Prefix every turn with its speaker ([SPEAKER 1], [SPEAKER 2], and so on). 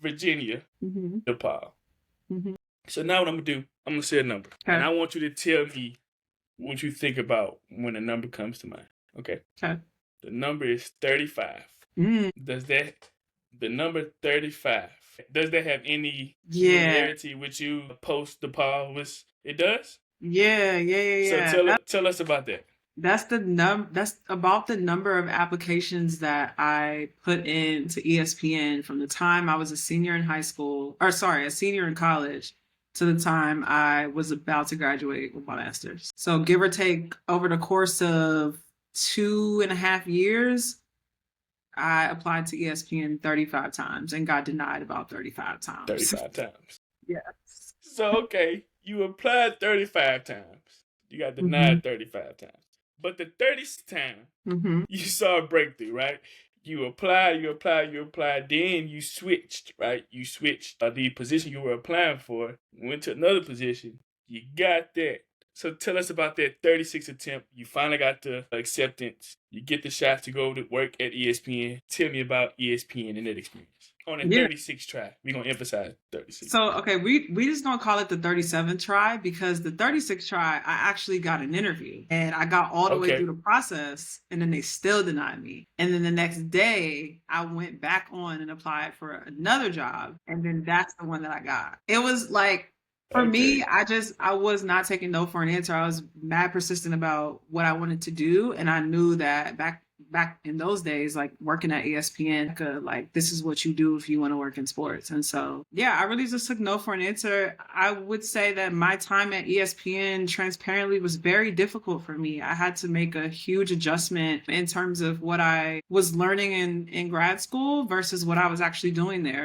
[SPEAKER 1] Virginia
[SPEAKER 2] Mm-hmm.
[SPEAKER 1] DePaul.
[SPEAKER 2] Mm-hmm.
[SPEAKER 1] So now what I'm gonna do, I'm gonna say a number.
[SPEAKER 2] Okay.
[SPEAKER 1] And I want you to tell me what you think about when a number comes to mind. Okay.
[SPEAKER 2] Okay.
[SPEAKER 1] The number is 35.
[SPEAKER 2] Mm.
[SPEAKER 1] Does that the number 35, does that have any
[SPEAKER 2] Yeah.
[SPEAKER 1] similarity with you post DePaul? It does?
[SPEAKER 2] Yeah.
[SPEAKER 1] So tell us about that.
[SPEAKER 2] That's about the number of applications that I put into ESPN from the time I was a senior in a senior in college to the time I was about to graduate with my master's. So give or take over the course of 2.5 years, I applied to ESPN 35 times and got denied about 35 times.
[SPEAKER 1] 35 times.
[SPEAKER 2] Yes.
[SPEAKER 1] So, okay, you applied 35 times. You got denied 35 times. But the 30th time, you saw a breakthrough, right? You applied, then you switched, right? You switched the position you were applying for, went to another position, you got that. So tell us about that 36th attempt. You finally got the acceptance. You get the shot to go to work at ESPN. Tell me about ESPN and that experience. On a 36th try. We're going to emphasize 36.
[SPEAKER 2] So, okay, we just going to call it the 37th try because the 36th try, I actually got an interview and I got all the way through the process and then they still denied me. And then the next day I went back on and applied for another job. And then that's the one that I got. It was like, for me, I was not taking no for an answer. I was mad persistent about what I wanted to do. And I knew that back in those days, like working at ESPN, like this is what you do if you want to work in sports. And so, yeah, I really just took no for an answer. I would say that my time at ESPN transparently was very difficult for me. I had to make a huge adjustment in terms of what I was learning in grad school versus what I was actually doing there.